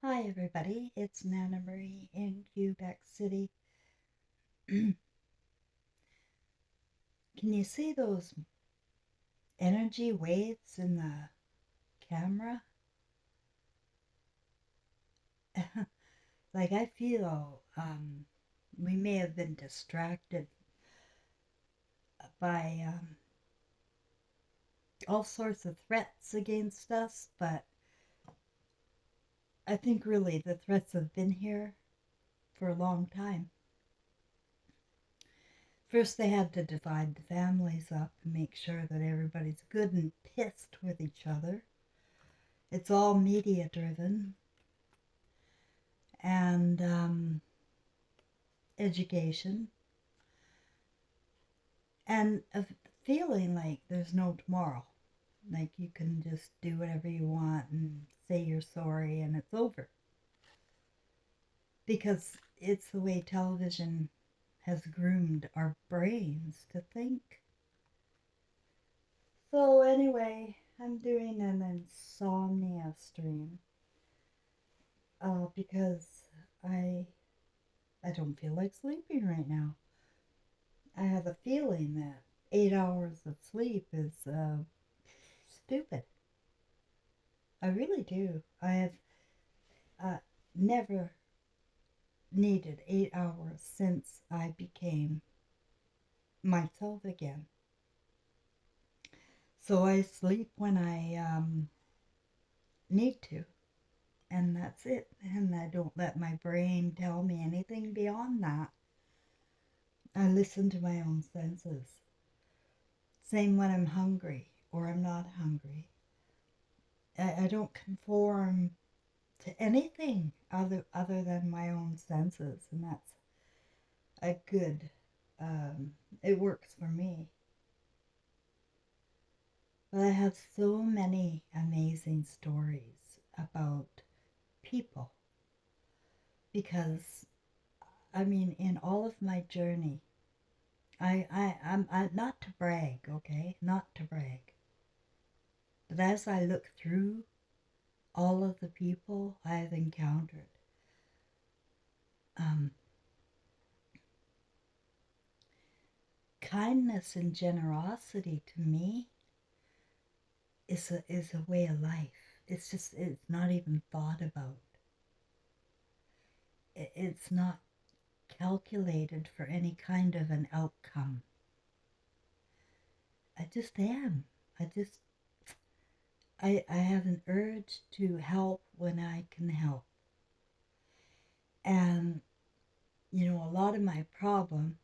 Hi, everybody. It's Nana Marie in Quebec City. Can you see those energy waves in the camera? Like, I feel we may have been distracted by all sorts of threats against us, but I think really the threats have been here for a long time. First, they had to divide the families up and make sure that everybody's good and pissed with each other. It's all media driven. And education, and a feeling like there's no tomorrow. Like you can just do whatever you want and say you're sorry and it's over. Because it's the way television has groomed our brains to think. So, anyway, I'm doing an insomnia stream because I I don't feel like sleeping right now. I have a feeling that 8 hours of sleep is stupid. I really do. I have uh, never needed 8 hours since I became myself again. So I sleep when I need to, and that's it. And I don't let my brain tell me anything beyond that. I listen to my own senses. Same when I'm hungry or I'm not hungry. I don't conform to anything other than my own senses, and that's a good. It works for me. But I have so many amazing stories about people because I mean, in all of my journey, I'm not to brag, okay, not to brag, but as I look through all of the people I've encountered, um, kindness and generosity to me is a way of life. It's not even thought about. It's not calculated for any kind of an outcome. I just am. I just I have an urge to help when I can help. And a lot of my problem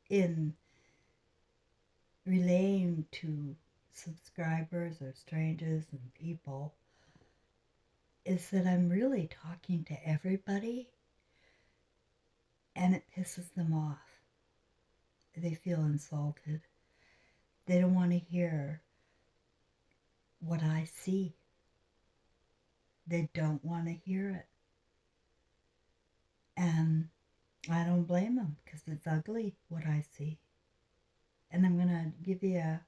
in relaying to subscribers or strangers and people is that I'm really talking to everybody and it pisses them off. They feel insulted. They don't want to hear what I see. They don't want to hear it. And I don't blame them because it's ugly what I see. And I'm going to give you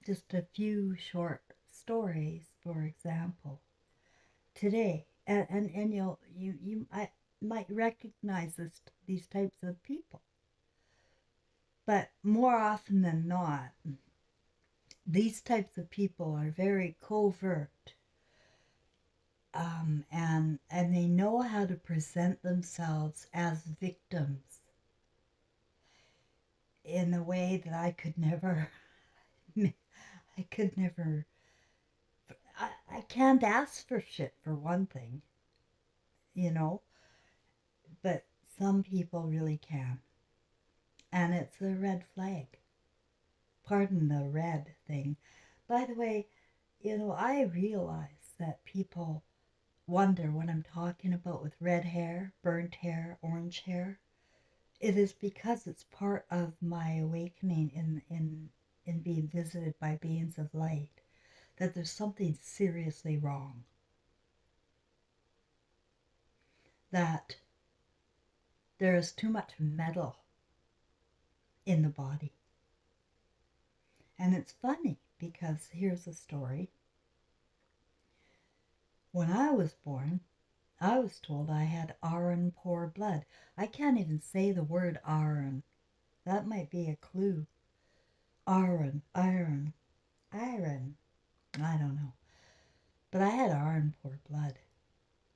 just a few short stories, for example. Today, and I might recognize these types of people. But more often than not, these types of people are very covert, and they know how to present themselves as victims in a way that I could never. I could never. I can't ask for shit for one thing, you know, but some people really can. And it's a red flag. Pardon the red thing. By the way, I realize that people wonder what I'm talking about with red hair, burnt hair, orange hair. It is because it's part of my awakening in being visited by beings of light that there's something seriously wrong. That there is too much metal in the body. And it's funny because here's a story. When I was born, I was told I had iron poor blood. I can't even say the word iron. That might be a clue. Iron, iron, iron. I don't know. But I had iron poor blood,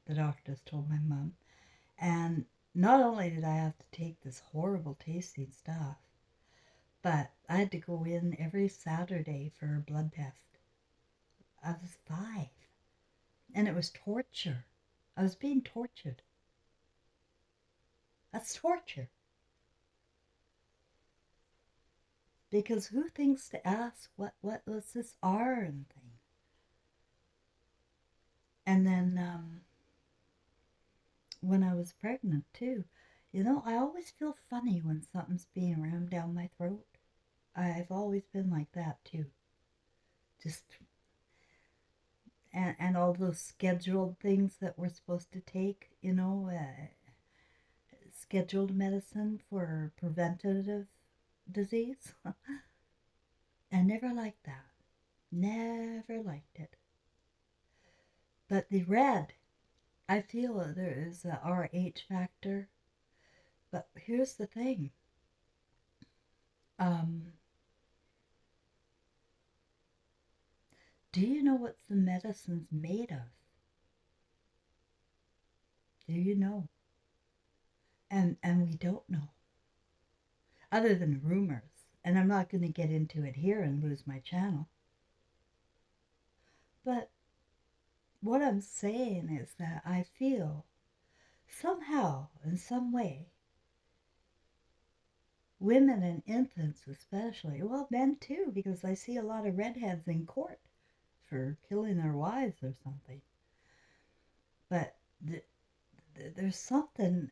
the doctors told my mom. And not only did I have to take this horrible tasting stuff, but I had to go in every Saturday for a blood test. I was 5. And it was torture. I was being tortured. That's torture. Because who thinks to ask what was this iron thing? And then when I was pregnant too, I always feel funny when something's being rammed down my throat. I've always been like that too. Just and all those scheduled things that we're supposed to take, scheduled medicine for preventative disease. I never liked that. Never liked it. But the red, I feel there is a RH factor. But here's the thing. Um, do you know what the medicine's made of? Do you know? And we don't know. Other than rumors. And I'm not going to get into it here and lose my channel. But what I'm saying is that I feel somehow, in some way, women and infants especially, well, men too, because I see a lot of redheads in court for killing their wives or something. But there's something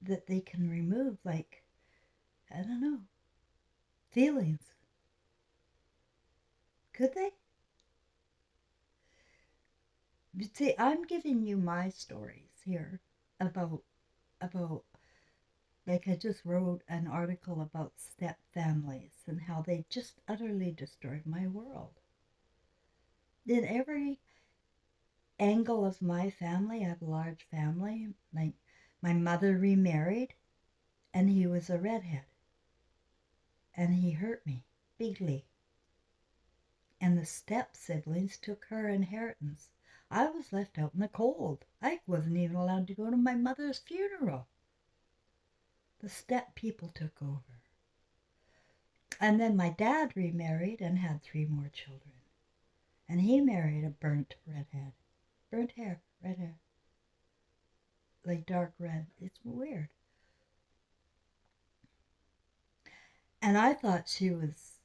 that they can remove, like, I don't know, feelings. Could they? You see, I'm giving you my stories here about like I just wrote an article about step families and how they just utterly destroyed my world. In every angle of my family, I have a large family. Like my mother remarried, and he was a redhead, and he hurt me bigly. And the step siblings took her inheritance. I was left out in the cold. I wasn't even allowed to go to my mother's funeral. The step people took over. And then my dad remarried and had 3 more children. And he married a burnt redhead. Burnt hair, red hair. Like dark red. It's weird. And I thought she was,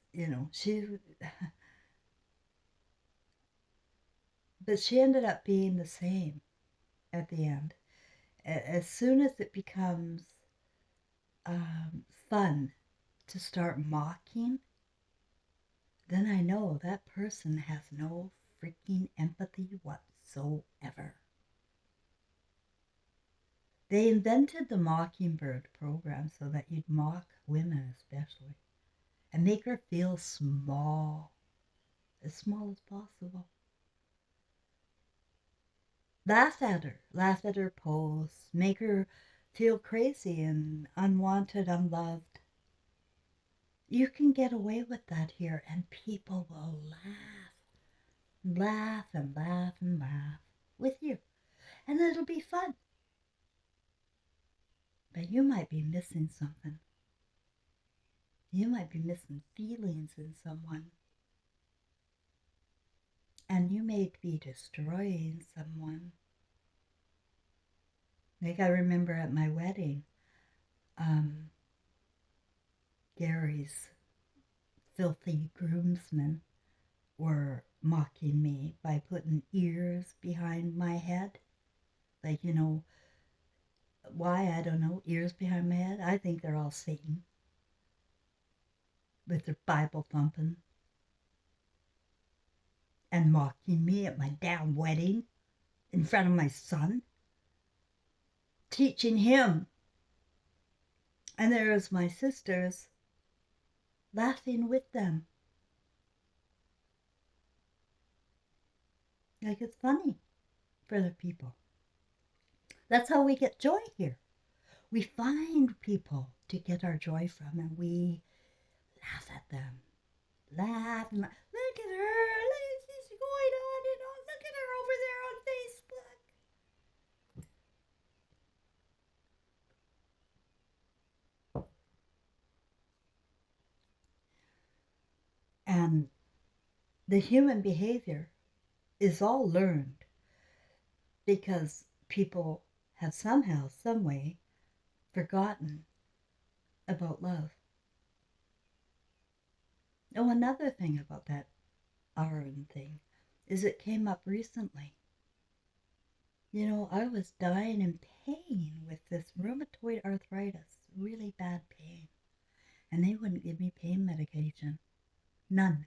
but she ended up being the same at the end. As soon as it becomes fun to start mocking, then I know that person has no freaking empathy whatsoever. They invented the Mockingbird program so that you'd mock women especially and make her feel small, as small as possible. Laugh at her posts, make her feel crazy and unwanted, unloved. You can get away with that here, and people will laugh and laugh and laugh with you, and it'll be fun. But you might be missing something. You might be missing feelings in someone. And you may be destroying someone. Like I remember at my wedding, Gary's filthy groomsmen were mocking me by putting ears behind my head. Like, why? I don't know. Ears behind my head? I think they're all Satan with their Bible thumping and mocking me at my damn wedding in front of my son, teaching him. And there was my sisters laughing with them. Like it's funny for the people. That's how we get joy here. We find people to get our joy from, and we laugh at them. Laugh and laugh. Look at her. Look at she's going on and on. Look at her over there on Facebook. And the human behavior is all learned because people have somehow, some way, forgotten about love. Oh, another thing about that Aaron thing is it came up recently. You know, I was dying in pain with this rheumatoid arthritis, really bad pain, and they wouldn't give me pain medication. None.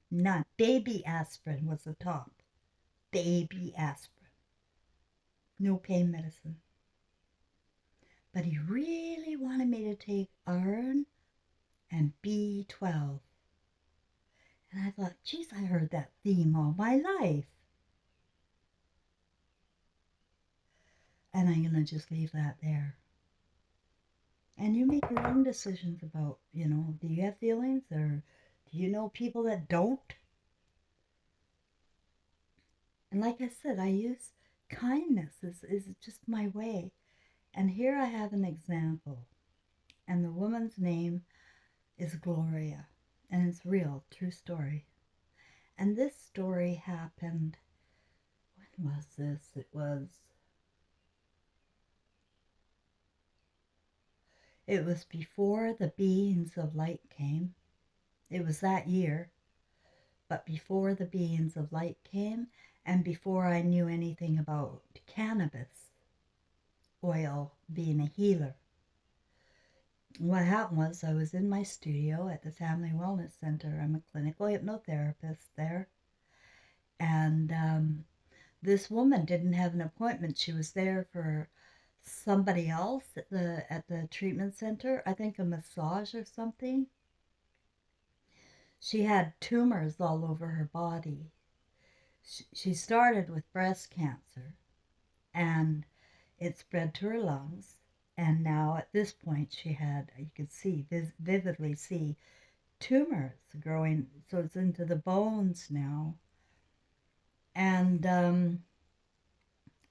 None. Baby aspirin was the top. Baby aspirin. No pain medicine. But he really wanted me to take iron and B12. And I thought, geez, I heard that theme all my life. And I'm going to just leave that there. And you make your own decisions about, do you have feelings or do you know people that don't? And like I said, I use kindness is just my way. And here I have an example. And the woman's name is Gloria. And it's real, true story. And this story happened, when was this? It was before the beings of light came. It was that year, but before the beings of light came and before I knew anything about cannabis oil being a healer. What happened was I was in my studio at the Family Wellness Center. I'm a clinical hypnotherapist there. And this woman didn't have an appointment. She was there for somebody else at the treatment center. I think a massage or something. She had tumors all over her body. She started with breast cancer, and it spread to her lungs. And now at this point, she had, you could see, vividly see, tumors growing. So it's into the bones now. And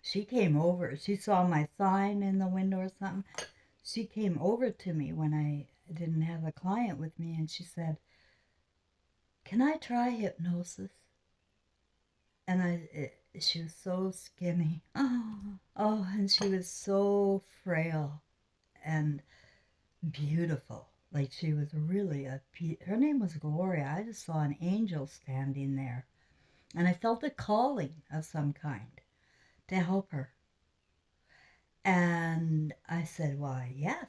she came over. She saw my sign in the window or something. She came over to me when I didn't have a client with me, and she said, "Can I try hypnosis?" And she was so skinny. Oh, and she was so frail and beautiful. Like she was really her name was Gloria. I just saw an angel standing there. And I felt a calling of some kind to help her. And I said, "Why, yes."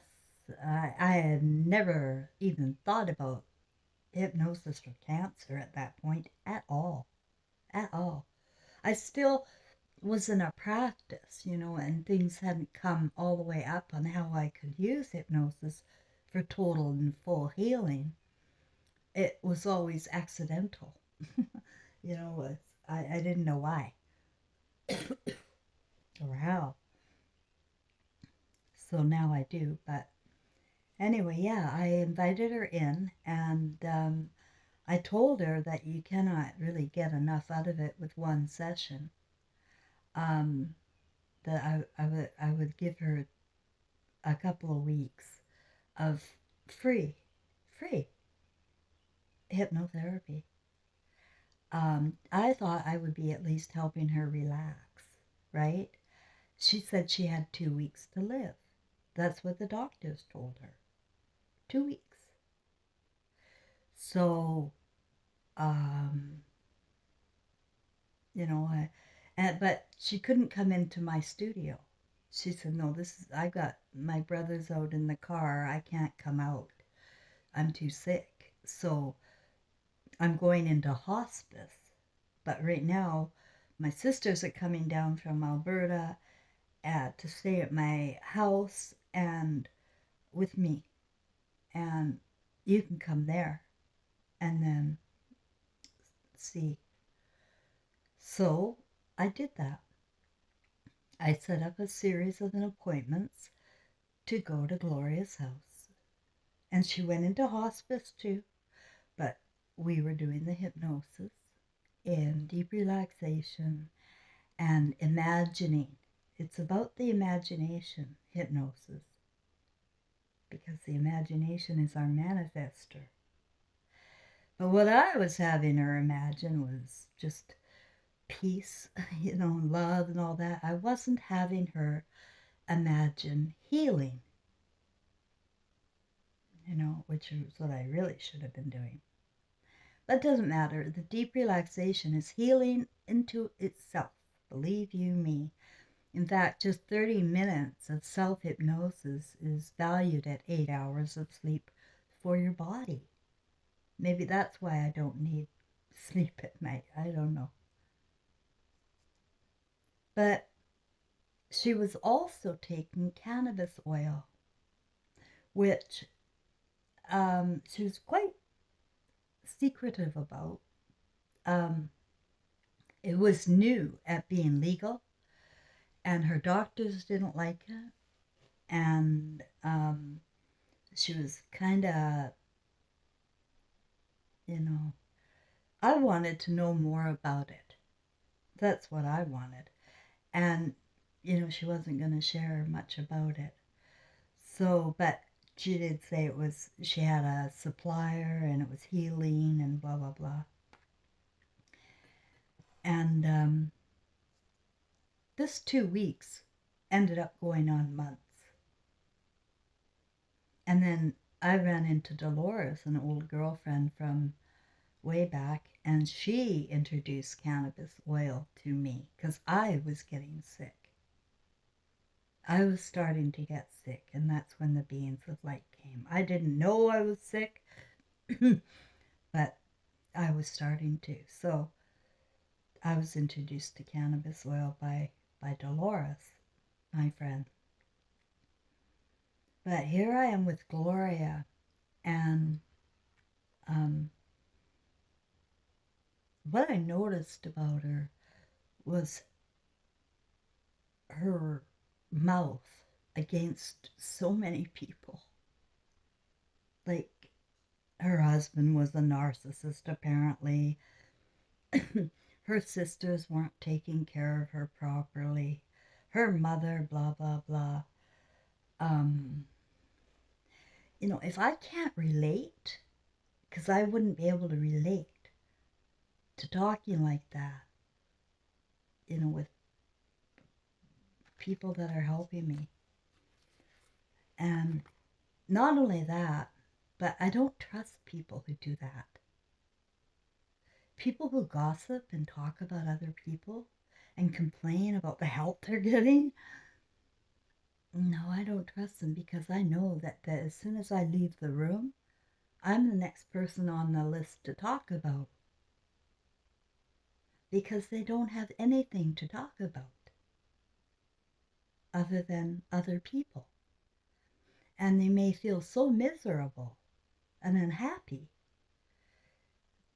I had never even thought about hypnosis for cancer at that point at all. At all. I still was in a practice, and things hadn't come all the way up on how I could use hypnosis for total and full healing. It was always accidental. I didn't know why or how. So now I do. But anyway, yeah, I invited her in, and I told her that you cannot really get enough out of it with one session. Um, that I would give her a couple of weeks of free, free hypnotherapy. I thought I would be at least helping her relax, right? She said she had 2 weeks to live. That's what the doctors told her. 2 weeks. So, um, but she couldn't come into my studio. She said, "No, I got my brother's out in the car. I can't come out. I'm too sick. So I'm going into hospice. But right now, my sisters are coming down from Alberta to stay at my house and with me. And you can come there and then see." So I did that. I set up a series of appointments to go to Gloria's house. And she went into hospice too, but we were doing the hypnosis and deep relaxation and imagining. It's about the imagination, hypnosis, because the imagination is our manifester. But what I was having her imagine was just peace, love and all that. I wasn't having her imagine healing, which is what I really should have been doing. But it doesn't matter. The deep relaxation is healing into itself. Believe you me. In fact, just 30 minutes of self hypnosis is valued at 8 hours of sleep for your body. Maybe that's why I don't need sleep at night. I don't know. But she was also taking cannabis oil, which she was quite secretive about. It was new at being legal, and her doctors didn't like it. And she was kind of, I wanted to know more about it. That's what I wanted. And, she wasn't going to share much about it. So, but she did say she had a supplier and it was healing and blah, blah, blah. And this 2 weeks ended up going on months. And then I ran into Dolores, an old girlfriend from way back, and she introduced cannabis oil to me because I was getting sick. I was starting to get sick, and that's when the beings of light came. I didn't know I was sick, but I was starting to. So I was introduced to cannabis oil by Dolores, my friend. But here I am with Gloria, and what I noticed about her was her mouth against so many people. Like, her husband was a narcissist, apparently. Her sisters weren't taking care of her properly. Her mother, blah, blah, blah. If I can't relate, because I wouldn't be able to relate to talking like that, with people that are helping me. And not only that, but I don't trust people who do that. People who gossip and talk about other people and complain about the help they're getting. No, I don't trust them, because I know that as soon as I leave the room, I'm the next person on the list to talk about. Because they don't have anything to talk about other than other people. And they may feel so miserable and unhappy,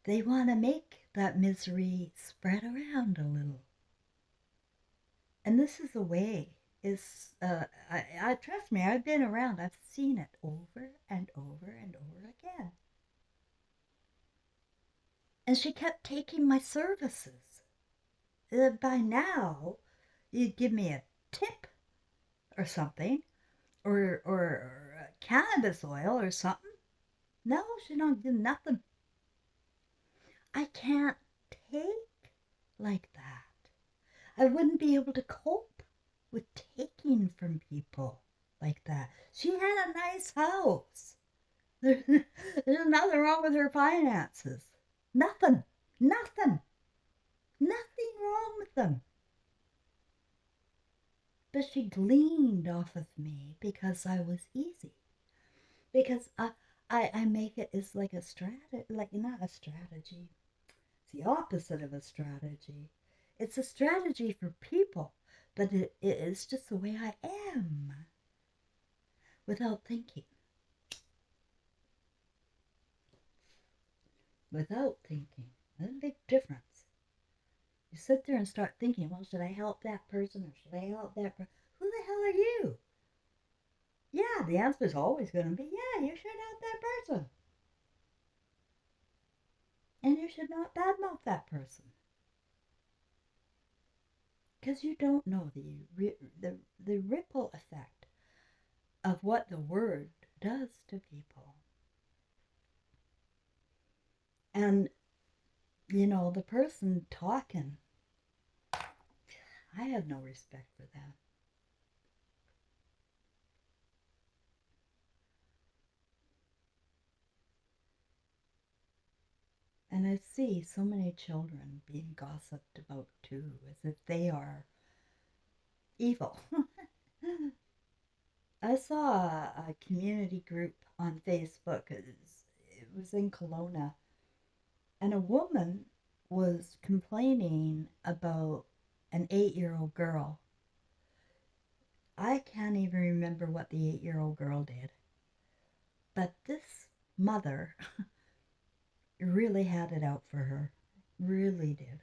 they want to make that misery spread around a little. And this is a way. I trust me, I've been around. I've seen it over and over and over again. And she kept taking my services. By now, you'd give me a tip or something, or cannabis oil or something. No, she don't do nothing. I can't take like that. I wouldn't be able to cope with taking from people like that. She had a nice house. There's nothing wrong with her finances. Nothing. Nothing. Nothing wrong with them. But she gleaned off of me because I was easy. Because I make it as like a strategy, like not a strategy. It's the opposite of a strategy. It's a strategy for people, but it's just the way I am without thinking. Without thinking. There's a big difference. You sit there and start thinking, well, should I help that person or should I help that person? Who the hell are you? Yeah, the answer is always going to be, yeah, you should help that person. And you should not badmouth that person. Because you don't know the ripple effect of what the word does to people. And, the person talking, I have no respect for them. And I see so many children being gossiped about too, as if they are evil. I saw a community group on Facebook. It was in Kelowna, and a woman was complaining about an 8-year-old girl. I can't even remember what the 8-year-old girl did, but this mother really had it out for her. Really did.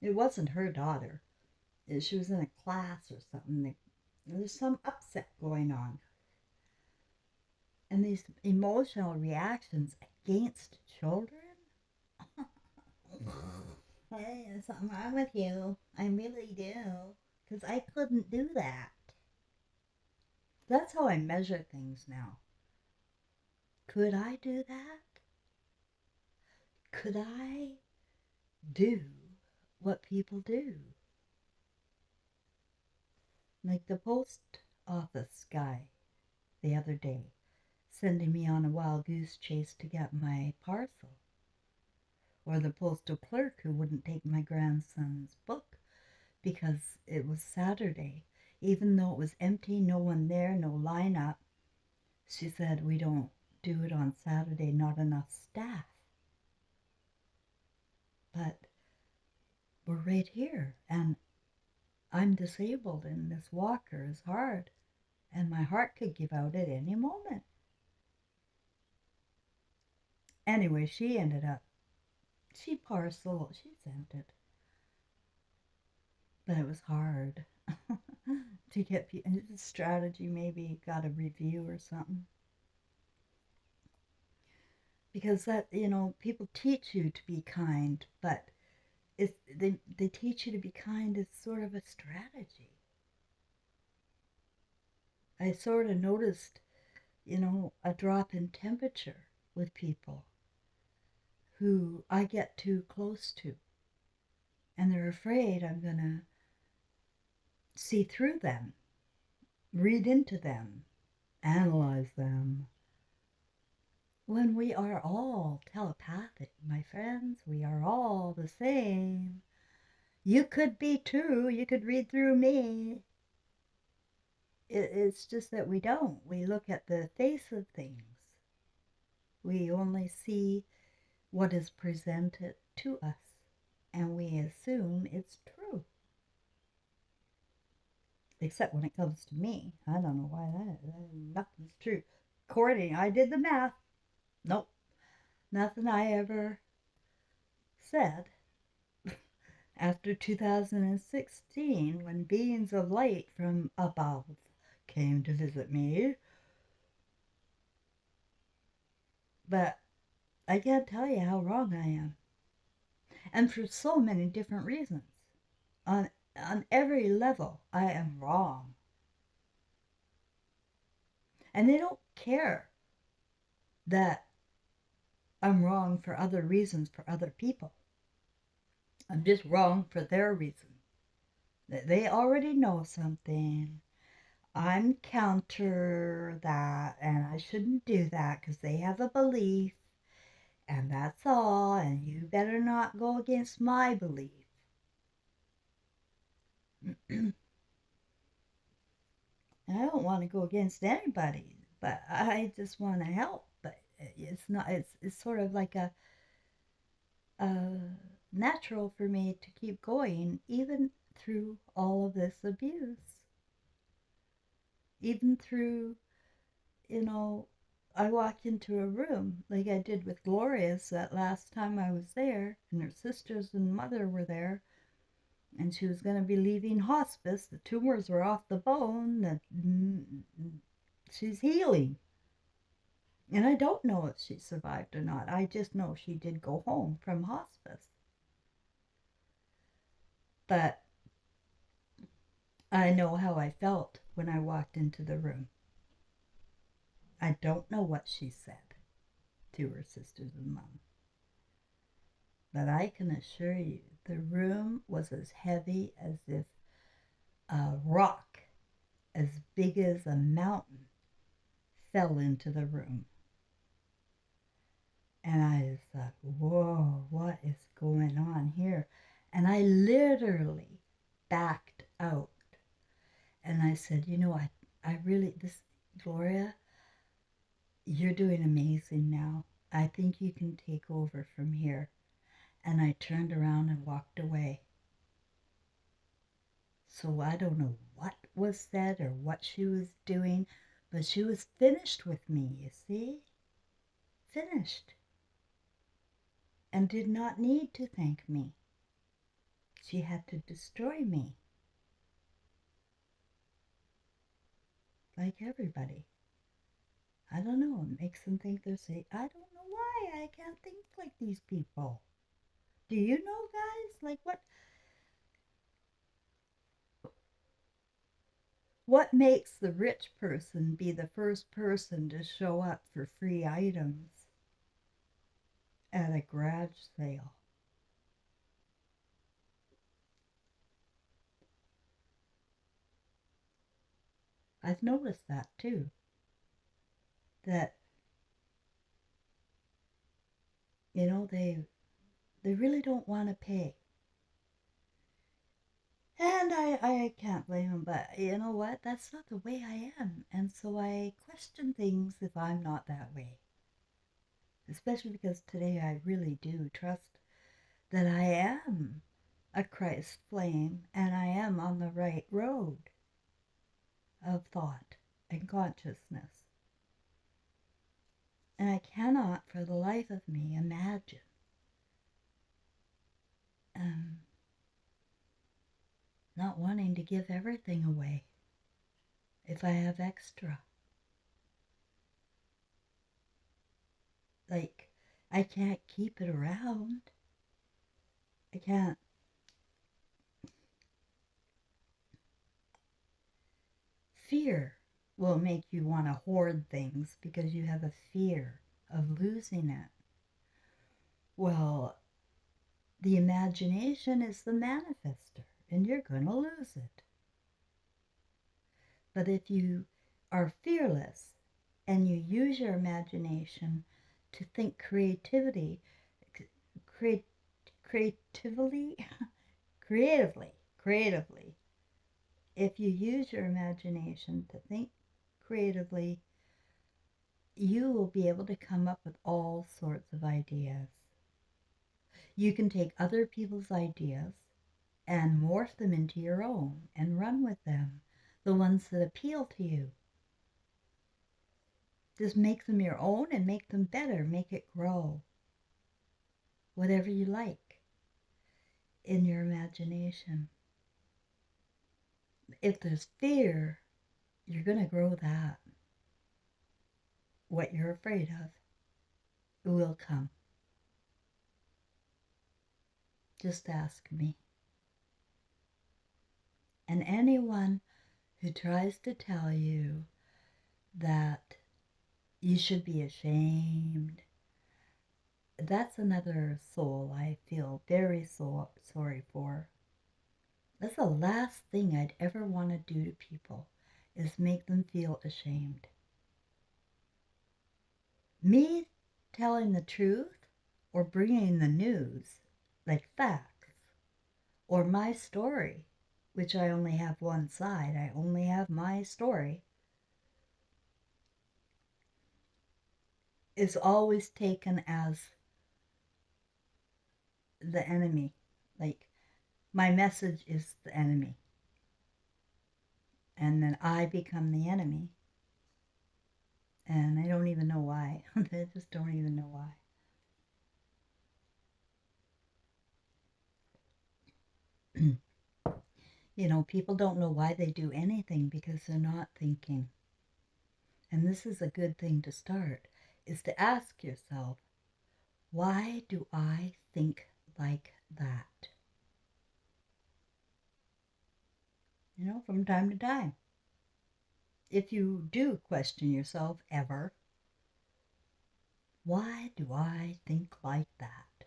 It wasn't her daughter. She was in a class or something. There's some upset going on. And these emotional reactions against children. Hey, there's something wrong with you. I really do. Because I couldn't do that. That's how I measure things now. Could I do that? Could I do what people do? Like the post office guy the other day, sending me on a wild goose chase to get my parcel. Or the postal clerk who wouldn't take my grandson's book because it was Saturday. Even though it was empty, no one there, no lineup, she said, we don't do it on Saturday, not enough staff. But we're right here, and I'm disabled, and this walker is hard, and my heart could give out at any moment. Anyway, she sent it. But it was hard to get people. Strategy, maybe got a review or something. Because people teach you to be kind, but they teach you to be kind as sort of a strategy. I sort of noticed, a drop in temperature with people who I get too close to. And they're afraid I'm going to see through them, read into them, analyze them. When we are all telepathic, my friends, we are all the same. You could be too. You could read through me. It's just that we don't. We look at the face of things. We only see what is presented to us, and we assume it's true. Except when it comes to me. I don't know why nothing's true. According, I did the math. Nope. Nothing I ever said after 2016, when beings of light from above came to visit me. But I can't tell you how wrong I am. And for so many different reasons. On every level, I am wrong. And they don't care that I'm wrong for other reasons for other people. I'm just wrong for their reason. They already know something. I'm counter that, and I shouldn't do that because they have a belief, and that's all, and you better not go against my belief. I don't want to go against anybody, but I just want to help. But it's not. It's sort of like a natural for me to keep going, even through all of this abuse, even through, you know, I walked into a room like I did with Gloria's that last time I was there, and her sisters and mother were there, and she was going to be leaving hospice. The tumors were off the bone. She's healing. And I don't know if she survived or not. I just know she did go home from hospice. But I know how I felt when I walked into the room. I don't know what she said to her sisters and mom. But I can assure you, the room was as heavy as if a rock as big as a mountain fell into the room. And I just thought, whoa, what is going on here? And I literally backed out. And I said, I really, Gloria, you're doing amazing now. I think you can take over from here. And I turned around and walked away. So I don't know what was said or what she was doing, but she was finished with me, you see? Finished. And did not need to thank me. She had to destroy me. Like everybody. I don't know. It makes them think they're safe. I don't know why. I can't think like these people. Do you know, guys? Like what makes the rich person be the first person to show up for free items at a garage sale? I've noticed that too. That they really don't want to pay. And I can't blame them, but you know what? That's not the way I am. And so I question things if I'm not that way. Especially because today I really do trust that I am a Christ flame and I am on the right road of thought and consciousness. And I cannot for the life of me imagine um, not wanting to give everything away if I have extra. Like, I can't keep it around. I can't. Fear will make you want to hoard things because you have a fear of losing it. Well, the imagination is the manifester, and you're going to lose it. But if you are fearless and you use your imagination to think creatively, creatively, creatively, if you use your imagination to think creatively, you will be able to come up with all sorts of ideas. You can take other people's ideas and morph them into your own and run with them, the ones that appeal to you. Just make them your own and make them better, make it grow. Whatever you like in your imagination. If there's fear, you're going to grow that. What you're afraid of will come. Just ask me. And anyone who tries to tell you that you should be ashamed, that's another soul I feel very sorry for. That's the last thing I'd ever want to do to people, is make them feel ashamed. Me telling the truth or bringing the news, like facts, or my story, which I only have one side, I only have my story, is always taken as the enemy. Like, my message is the enemy. And then I become the enemy. And I don't even know why. I just don't even know why. You know, people don't know why they do anything because they're not thinking. And this is a good thing to start, is to ask yourself, why do I think like that? You know, from time to time. If you do question yourself ever, why do I think like that?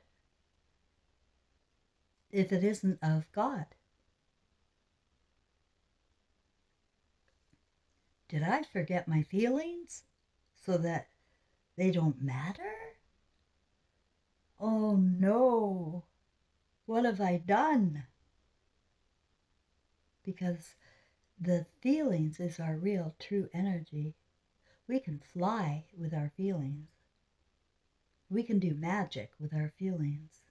If it isn't of God, did I forget my feelings so that they don't matter? Oh no, what have I done? Because the feelings is our real true energy. We can fly with our feelings. We can do magic with our feelings.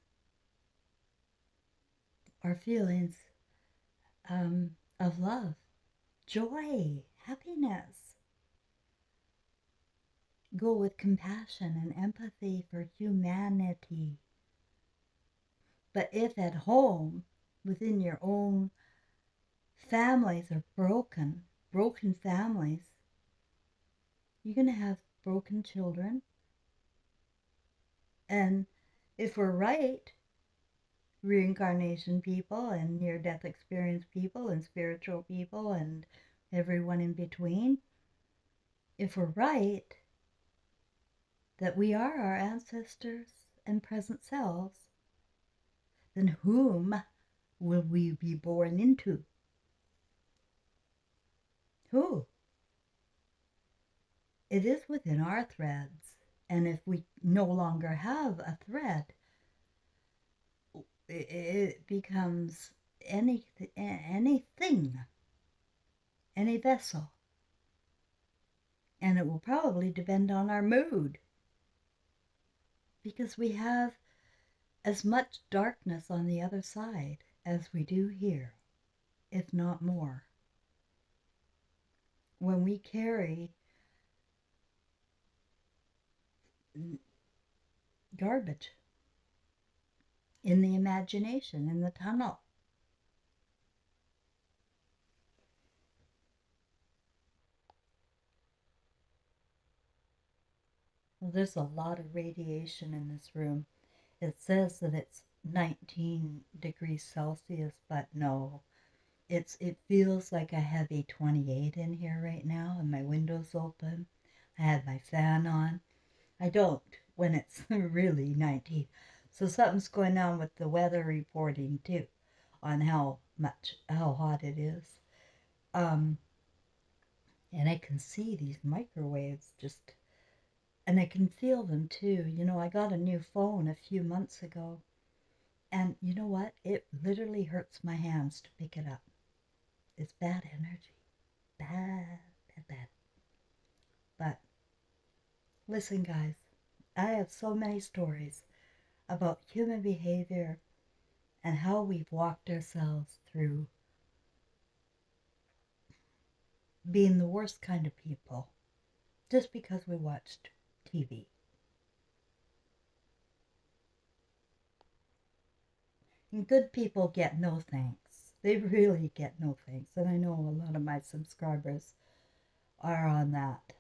Our feelings of love, joy, happiness. Go with compassion and empathy for humanity. But if at home, within your own families are broken families, you're going to have broken children. And if we're right, reincarnation people and near death experience people and spiritual people and everyone in between, if we're right that we are our ancestors and present selves, then whom will we be born into? Who? It is within our threads. And if we no longer have a thread, it becomes anything, any vessel. And it will probably depend on our mood. Because we have as much darkness on the other side as we do here, if not more. When we carry garbage in the imagination, in the tunnel. Well, there's a lot of radiation in this room. It says that it's 19 degrees Celsius, but no. It feels like a heavy 28 in here right now, and my window's open. I have my fan on. I don't when it's really 19. So something's going on with the weather reporting too, on how hot it is. Um, and I can see these microwaves just, and I can feel them too. You know, I got a new phone a few months ago, and you know what? It literally hurts my hands to pick it up. It's bad energy. Bad, bad, bad. But listen, guys, I have so many stories about human behavior and how we've walked ourselves through being the worst kind of people just because we watched TV. And good people get no thanks. They really get no thanks. And I know a lot of my subscribers are on that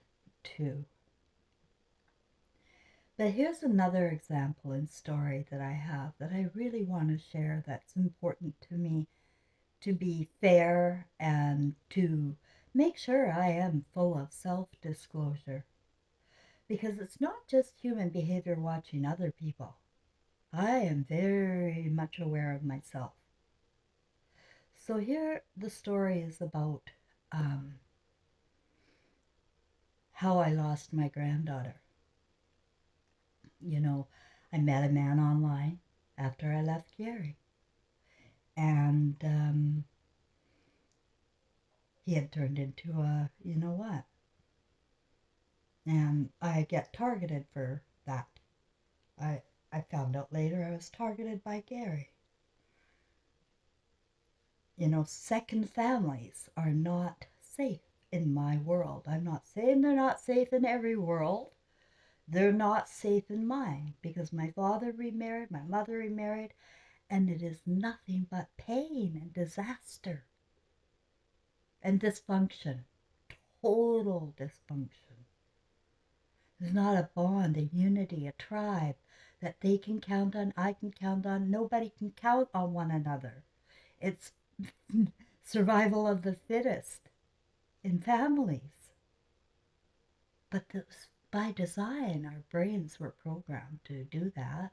too. But here's another example and story that I have that I really want to share that's important to me, to be fair and to make sure I am full of self-disclosure. Because it's not just human behavior watching other people. I am very much aware of myself. So here the story is about how I lost my granddaughter. You know, I met a man online after I left Gary. And he had turned into a, you know what? And I get targeted for that. I, I found out later I was targeted by Gary. You know, second families are not safe in my world. I'm not saying they're not safe in every world. They're not safe in mine because my father remarried, my mother remarried, and it is nothing but pain and disaster and dysfunction. Total dysfunction. There's not a bond, a unity, a tribe that they can count on, I can count on. Nobody can count on one another. It's survival of the fittest in families. But by design, our brains were programmed to do that.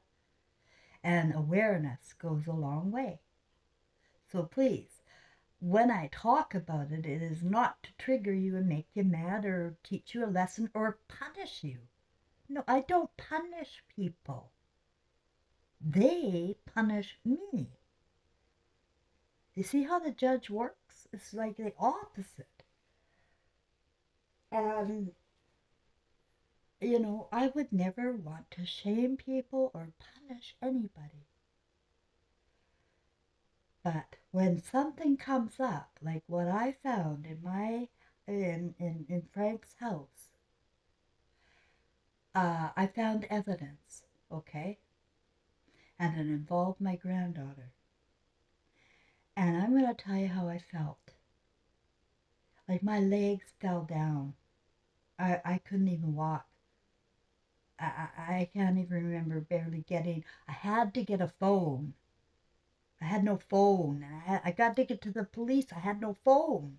And awareness goes a long way. So please, when I talk about it, it is not to trigger you and make you mad or teach you a lesson or punish you. No, I don't punish people. They punish me. You see how the judge works? It's like the opposite. And, I would never want to shame people or punish anybody. But when something comes up, like what I found in Frank's house, I found evidence, okay? And it involved my granddaughter. And I'm going to tell you how I felt. Like my legs fell down. I couldn't even walk. I can't even remember barely I had to get a phone. I had no phone. I got to get to the police. I had no phone.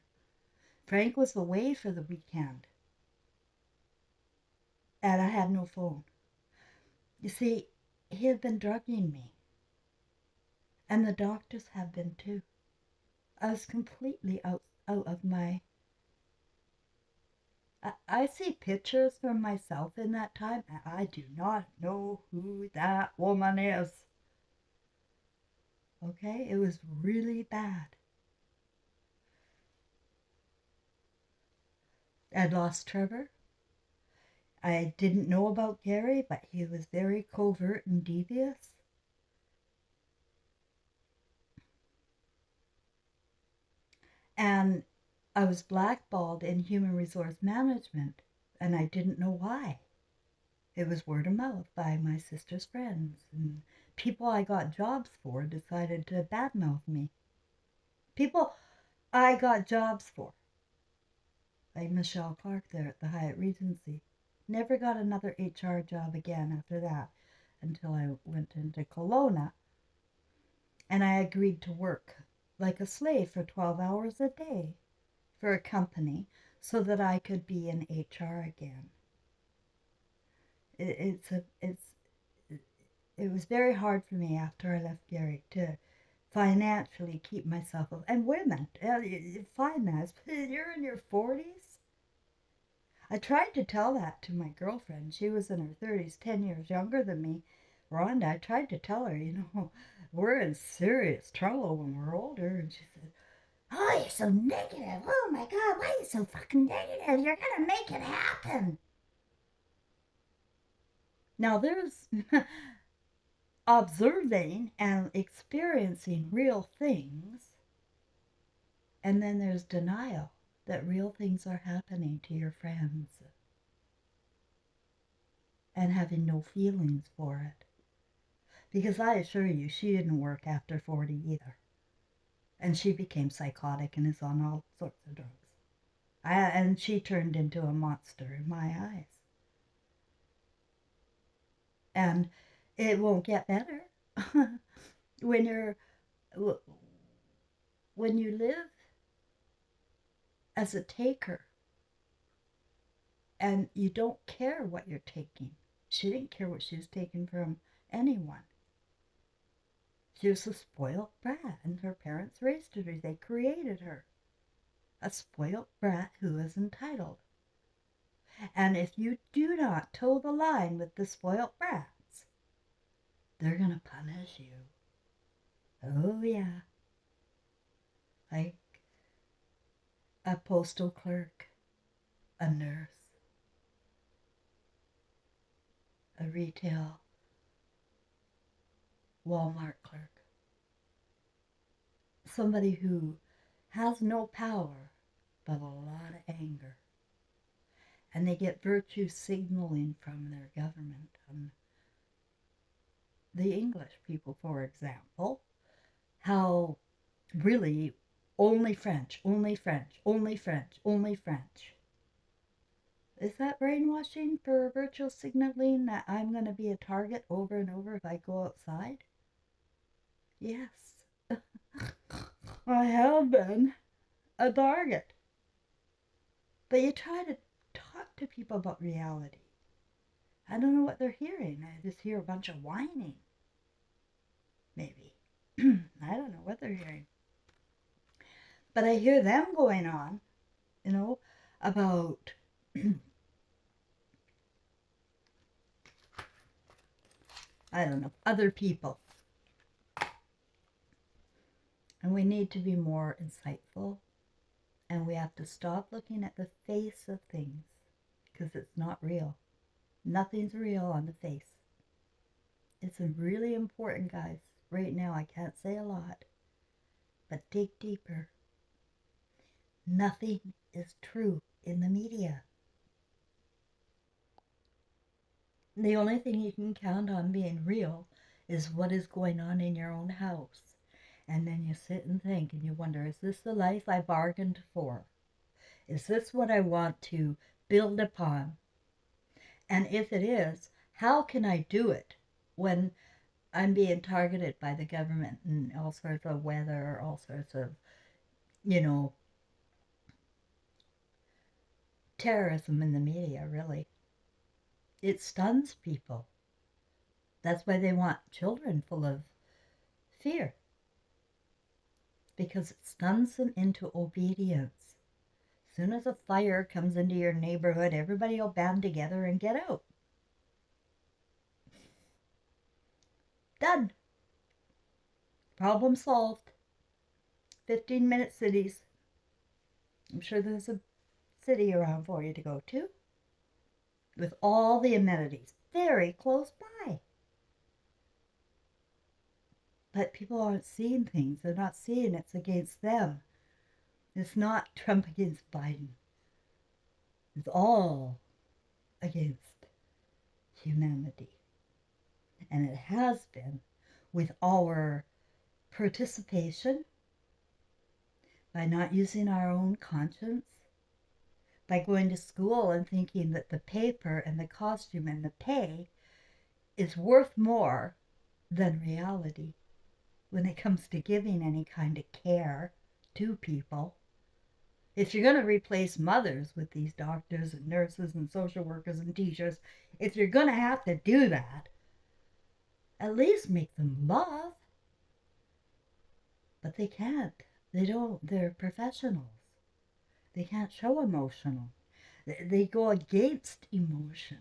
Frank was away for the weekend. And I had no phone. You see, he had been drugging me. And the doctors have been too. I was completely out of my... I see pictures from myself in that time, and I do not know who that woman is. Okay? It was really bad. I'd lost Trevor. I didn't know about Gary, but he was very covert and devious. And I was blackballed in human resource management, and I didn't know why. It was word of mouth by my sister's friends, and people I got jobs for decided to badmouth me. People I got jobs for, like Michelle Clark there at the Hyatt Regency. Never got another HR job again after that until I went into Kelowna, and I agreed to work like a slave for 12 hours a day for a company so that I could be in HR again. It was very hard for me after I left Gary to financially keep myself up. And women, finance, you're in your 40s. I tried to tell that to my girlfriend. She was in her 30s, 10 years younger than me. Rhonda, I tried to tell her, we're in serious trouble when we're older. And she said, oh, you're so negative. Oh my God, why are you so fucking negative? You're going to make it happen. Now, there's observing and experiencing real things, and then there's denial that real things are happening to your friends and having no feelings for it. Because I assure you, she didn't work after 40 either. And she became psychotic and is on all sorts of drugs. And she turned into a monster in my eyes. And it won't get better. when you live as a taker and you don't care what you're taking. She didn't care what she was taking from anyone. She was a spoiled brat, and her parents raised her. They created her. A spoiled brat who is entitled. And if you do not toe the line with the spoiled brats, they're going to punish you. Oh, yeah. Like a postal clerk, a nurse, a retail Walmart clerk. Somebody who has no power but a lot of anger. And they get virtue signaling from their government. The English people, for example, how really only French, only French, only French, only French. Is that brainwashing for virtual signaling that I'm going to be a target over and over if I go outside? Yes. I have been a target. But you try to talk to people about reality. I don't know what they're hearing. I just hear a bunch of whining. Maybe. I don't know what they're hearing. But I hear them going on, about I don't know, other people. And we need to be more insightful. And we have to stop looking at the face of things because it's not real. Nothing's real on the face. It's really important, guys. Right now, I can't say a lot, but dig deeper. Nothing is true in the media. The only thing you can count on being real is what is going on in your own house. And then you sit and think and you wonder, is this the life I bargained for? Is this what I want to build upon? And if it is, how can I do it when I'm being targeted by the government and all sorts of weather, all sorts of, terrorism in the media, really? It stuns people. That's why they want children full of fear, because it stuns them into obedience. As soon as a fire comes into your neighborhood, everybody will band together and get out. Done. Problem solved. 15-minute cities. I'm sure there's a city around for you to go to with all the amenities very close by. But people aren't seeing things. They're not seeing it's against them. It's not Trump against Biden. It's all against humanity. And it has been with our participation, by not using our own conscience, by going to school and thinking that the paper and the costume and the pay is worth more than reality when it comes to giving any kind of care to people. If you're going to replace mothers with these doctors and nurses and social workers and teachers, if you're going to have to do that, at least make them love. But they can't. They don't. They're professionals. They can't show emotional. They go against emotion.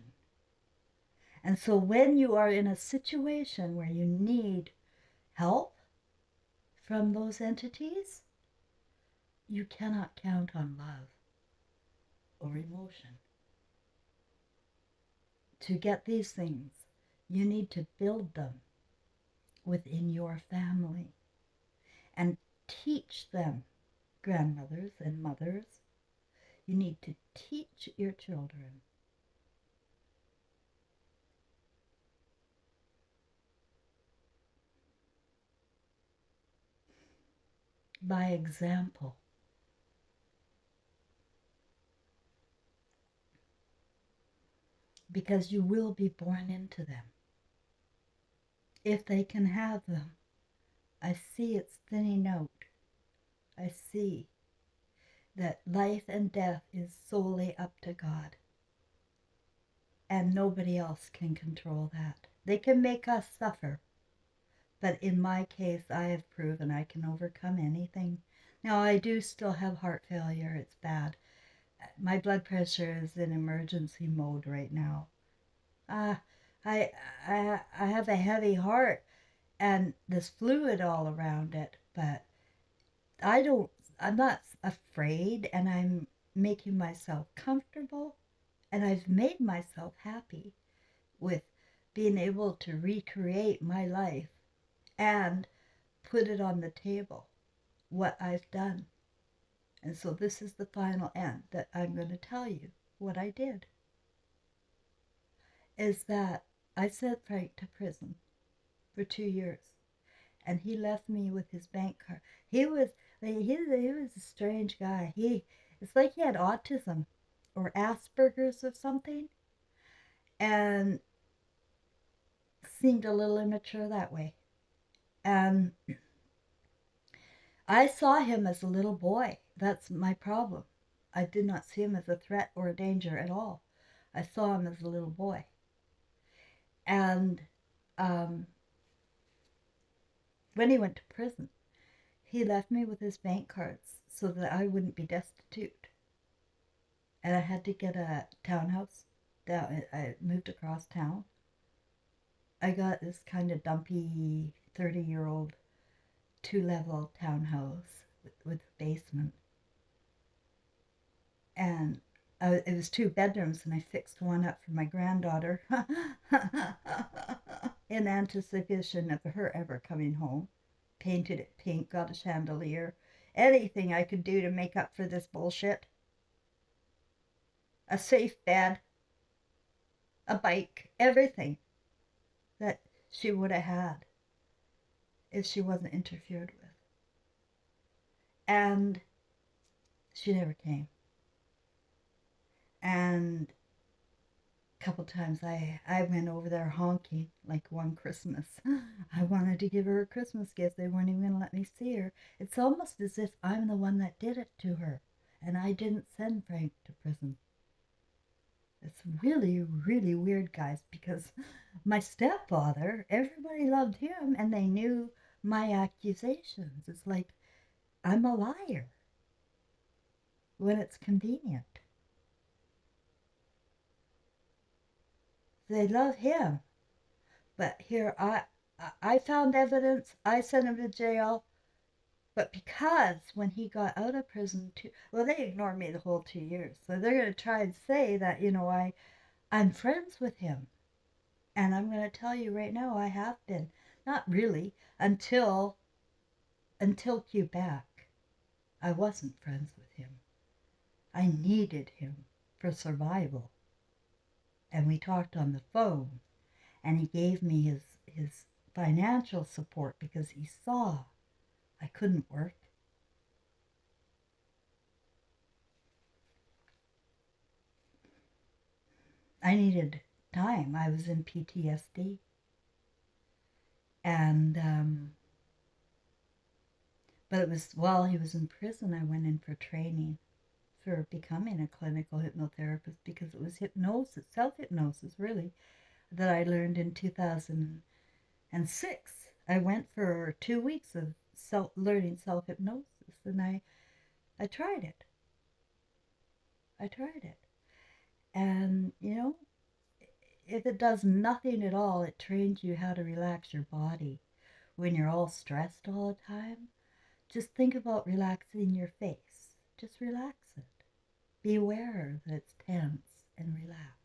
And so when you are in a situation where you need help from those entities, you cannot count on love or emotion. To get these things, you need to build them within your family and teach them, grandmothers and mothers. You need to teach your children by example. Because you will be born into them. If they can have them. I see it's thinning out. I see that life and death is solely up to God. And nobody else can control that. They can make us suffer. But in my case, I have proven I can overcome anything. Now, I do still have heart failure. It's bad. My blood pressure is in emergency mode right now. I have a heavy heart and this fluid all around it, but I'm not afraid, and I'm making myself comfortable, and I've made myself happy with being able to recreate my life and put it on the table, what I've done. And so this is the final end that I'm going to tell you what I did. Is that I sent Frank to prison for 2 years, and he left me with his bank card. He was a strange guy. It's like he had autism or Asperger's or something, and seemed a little immature that way. And I saw him as a little boy. That's my problem. I did not see him as a threat or a danger at all. I saw him as a little boy. And um, when he went to prison, he left me with his bank cards so that I wouldn't be destitute. And I had to get a townhouse. I moved across town. I got this kind of dumpy 30-year-old 2-level townhouse with a basement. And it was 2 bedrooms, and I fixed one up for my granddaughter in anticipation of her ever coming home. Painted it pink, got a chandelier, anything I could do to make up for this bullshit. A safe bed, a bike, everything that she would have had if she wasn't interfered with. And she never came. And a couple times I went over there honking like one Christmas. I wanted to give her a Christmas gift. They weren't even going to let me see her. It's almost as if I'm the one that did it to her, and I didn't send Frank to prison. It's really, really weird, guys, because my stepfather, everybody loved him, and they knew my accusations. It's like I'm a liar when it's convenient. They love him, but here I found evidence. I sent him to jail, but because when he got out of prison, well, they ignored me the whole 2 years, so they're going to try and say that I'm friends with him. And I'm going to tell you right now, I have been. Not really, until Quebec. I wasn't friends with him. I needed him for survival. And we talked on the phone, and he gave me his financial support because he saw I couldn't work. I needed time. I was in PTSD. And but it was while he was in prison, I went in for training for becoming a clinical hypnotherapist, because it was hypnosis, self-hypnosis really, that I learned in 2006. I went for 2 weeks of learning self-hypnosis, and I tried it. I tried it. And if it does nothing at all, it trains you how to relax your body when you're all stressed all the time. Just think about relaxing your face. Just relax it. Be aware that it's tense and relax.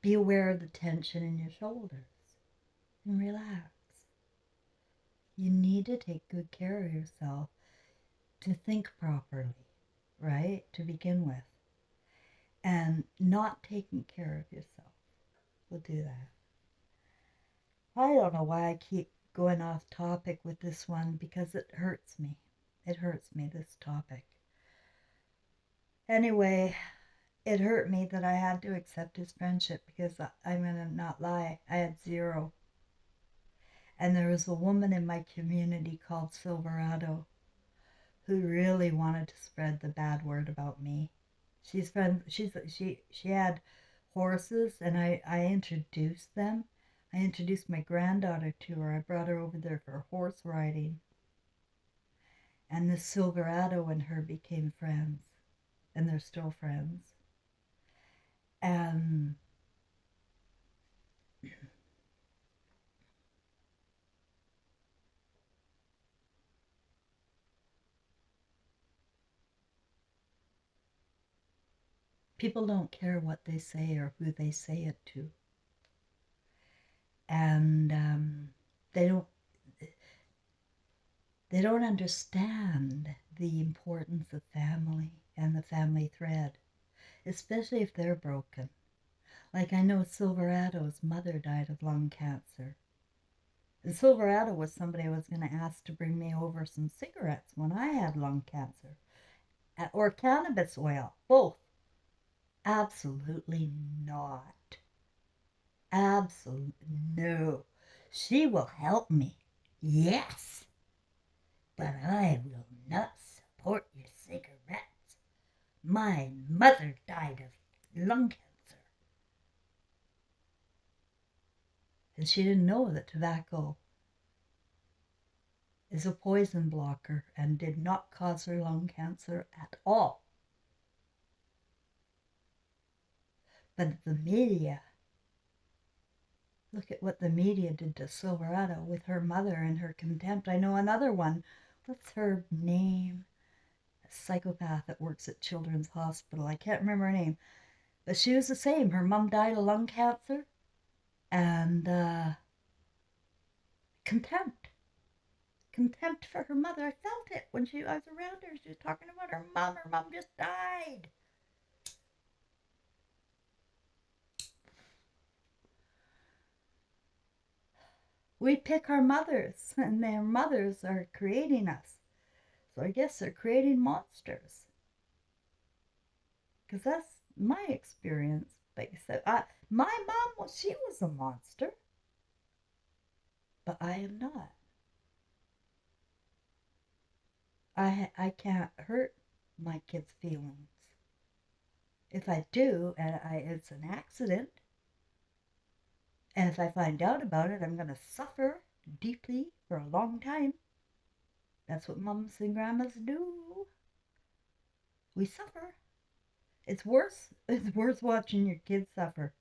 Be aware of the tension in your shoulders and relax. You need to take good care of yourself to think properly, right? To begin with. And not taking care of yourself will do that. I don't know why I keep going off topic with this one, because it hurts me. It hurts me, this topic. Anyway, it hurt me that I had to accept his friendship, because I'm going to not lie, I had zero. And there was a woman in my community called Silverado who really wanted to spread the bad word about me. She had horses, and I introduced them. I introduced my granddaughter to her. I brought her over there for horse riding. And this Silverado and her became friends, and they're still friends. And people don't care what they say or who they say it to. And they don't understand the importance of family and the family thread, especially if they're broken. Like I know Silverado's mother died of lung cancer. And Silverado was somebody I was going to ask to bring me over some cigarettes when I had lung cancer. Or cannabis oil, both. Absolutely not. Absolutely no. She will help me. Yes. But I will not support your cigarettes. My mother died of lung cancer. And she didn't know that tobacco is a poison blocker and did not cause her lung cancer at all. But the media, look at what the media did to Silverado with her mother and her contempt. I know another one. What's her name? A psychopath that works at Children's Hospital. I can't remember her name. But she was the same. Her mom died of lung cancer. And contempt. Contempt for her mother. I felt it when I was around her. She was talking about her mom. Her mom just died. We pick our mothers, and their mothers are creating us. So I guess they're creating monsters. Because that's my experience. Like I said, my mom, well, she was a monster. But I am not. I can't hurt my kids' feelings. If I do, and it's an accident, and if I find out about it, I'm going to suffer deeply for a long time. That's what mums and grandmas do. We suffer. It's worse. It's worse watching your kids suffer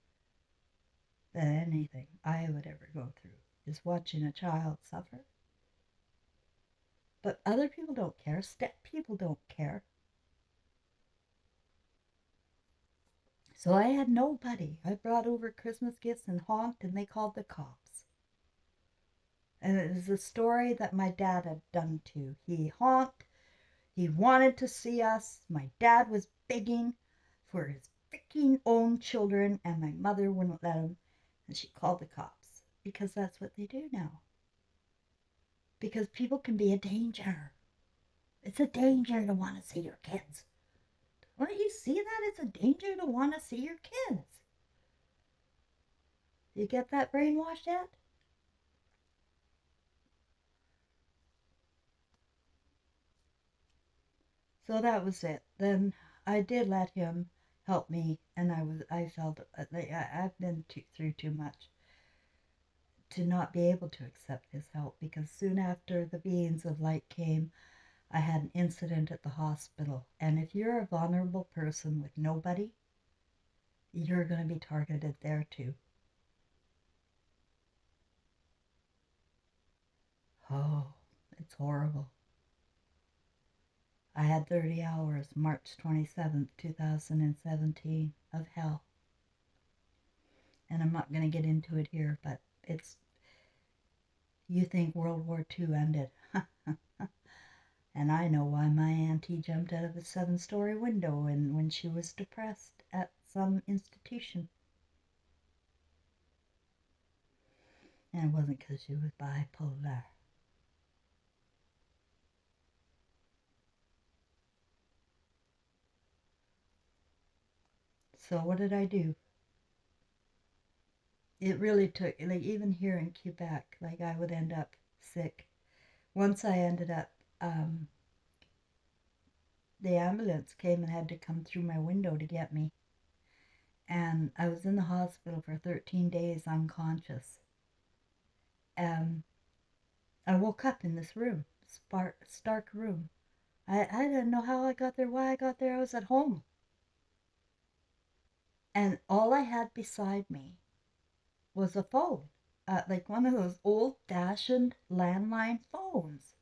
than anything I would ever go through, is watching a child suffer. But other people don't care. Step people don't care. So I had nobody. I brought over Christmas gifts and honked, and they called the cops. And it was a story that my dad had done too. He honked. He wanted to see us. My dad was begging for his freaking own children, and my mother wouldn't let him. And she called the cops because that's what they do now. Because people can be a danger. It's a danger to want to see your kids. Don't you see that? It's a danger to want to see your kids. You get that brainwashed yet? So that was it. Then I did let him help me, and I felt like I've been through too much to not be able to accept his help, because soon after the beings of light came, I had an incident at the hospital. And if you're a vulnerable person with nobody, you're going to be targeted there too. Oh, it's horrible. I had 30 hours, March 27th, 2017, of hell. And I'm not going to get into it here, but it's, you think World War II ended. And I know why my auntie jumped out of a 7-story window and when she was depressed at some institution. And it wasn't because she was bipolar. So what did I do? It really took, like even here in Quebec, like I would end up sick. Once I ended up, the ambulance came and had to come through my window to get me. And I was in the hospital for 13 days unconscious. And I woke up in this room, stark room. I didn't know how I got there, why I got there. I was at home. And all I had beside me was a phone, like one of those old-fashioned landline phones.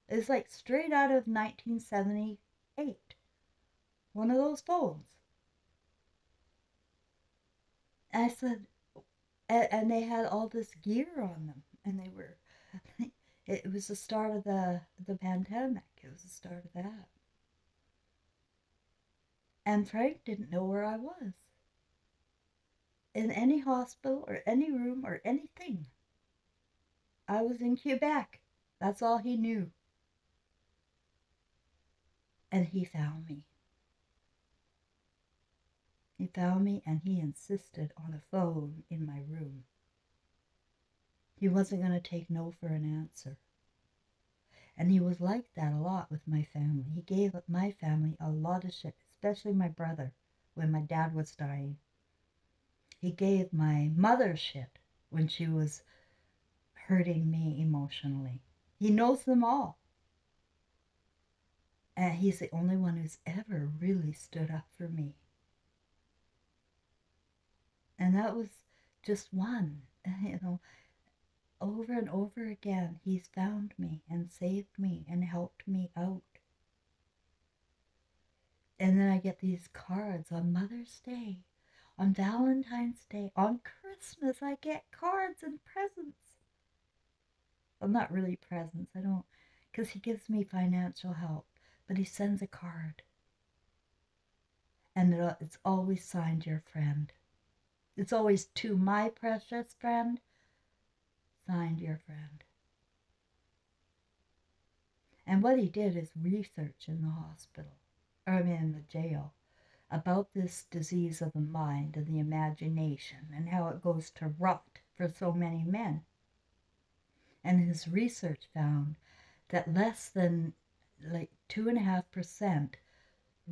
It's like straight out of 1978. One of those phones. And I said, and they had all this gear on them, and they were, it was the start of the pandemic. It was the start of that. And Frank didn't know where I was in any hospital or any room or anything. I was in Quebec. That's all he knew. And he found me. He found me and he insisted on a phone in my room. He wasn't going to take no for an answer. And he was like that a lot with my family. He gave my family a lot of shit, especially my brother, when my dad was dying. He gave my mother shit when she was hurting me emotionally. He knows them all. And he's the only one who's ever really stood up for me. And that was just one, over and over again, he's found me and saved me and helped me out. And then I get these cards on Mother's Day, on Valentine's Day, on Christmas. I get cards and presents. Well, not really presents. I don't, because he gives me financial help, but he sends a card. And it's always signed your friend. It's always to my precious friend, signed your friend. And what he did is research in the hospital, in the jail, about this disease of the mind and the imagination and how it goes to rot for so many men. And his research found that less than 2.5%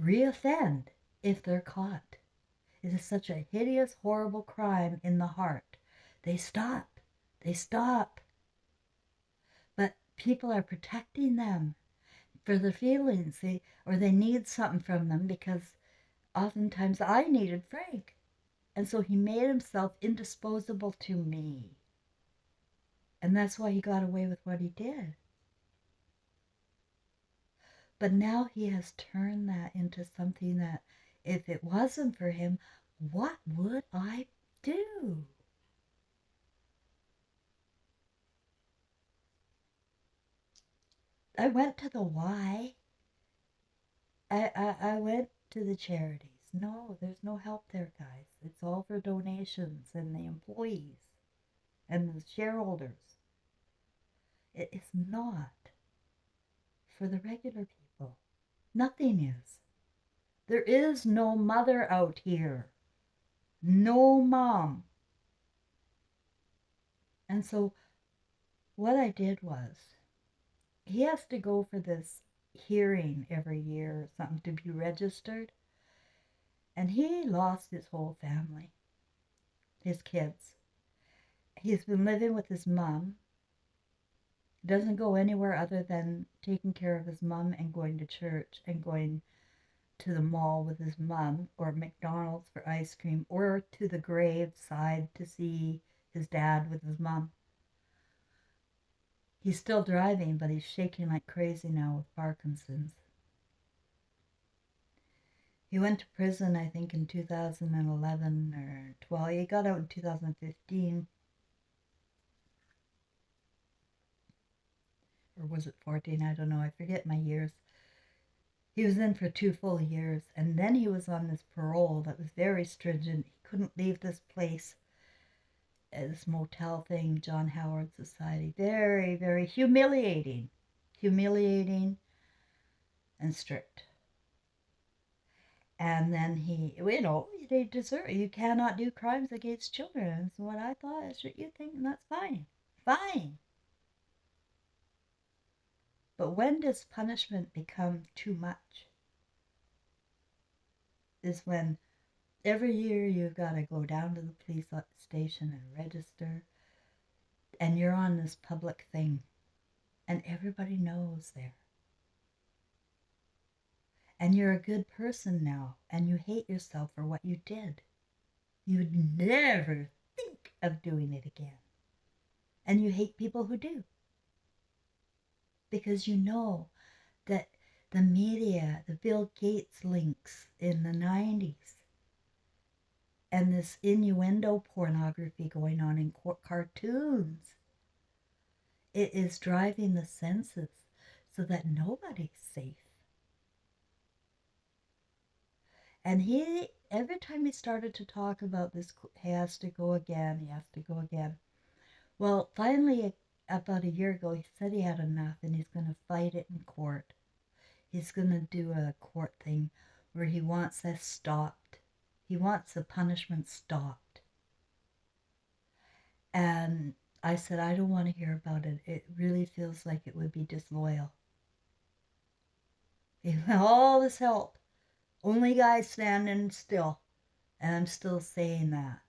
reoffend if they're caught. It is such a hideous, horrible crime in the heart. They stop. They stop. But people are protecting them for their feelings. They need something from them, because oftentimes I needed Frank. And so he made himself indisposable to me. And that's why he got away with what he did. But now he has turned that into something that, if it wasn't for him, what would I do? I went to the Y. I went to the charities. No, there's no help there, guys. It's all for donations and the employees and the shareholders. It is not for the regular people. Nothing is. There is no mother out here. No mom. And so what I did was, he has to go for this hearing every year or something to be registered. And he lost his whole family, his kids. He's been living with his mom. Doesn't go anywhere other than taking care of his mom and going to church and going to the mall with his mom, or McDonald's for ice cream, or to the graveside to see his dad with his mom. He's still driving, but he's shaking like crazy now with Parkinson's. He went to prison, I think, in 2011 or 12. He got out in 2015. Or was it 14? I don't know. I forget my years. He was in for 2 full years, and then he was on this parole that was very stringent. He couldn't leave this place, this motel thing, John Howard Society. Very, very humiliating. Humiliating and strict. And then they deserve, you cannot do crimes against children. That's what I thought. That's what you think, and that's fine. Fine. But when does punishment become too much? Is when every year you've got to go down to the police station and register, and you're on this public thing, and everybody knows there. And you're a good person now, and you hate yourself for what you did. You'd never think of doing it again. And you hate people who do. Because you know that the media, the Bill Gates links in the 90s, and this innuendo pornography going on in cartoons, it is driving the census. so that nobody's safe. And every time he started to talk about this, he has to go again, he has to go again. Well, finally, about a year ago, he said he had enough and he's going to fight it in court. He's going to do a court thing where he wants this stopped. He wants the punishment stopped. And I said, I don't want to hear about it. It really feels like it would be disloyal. All this help. Only guy standing still. And I'm still saying that.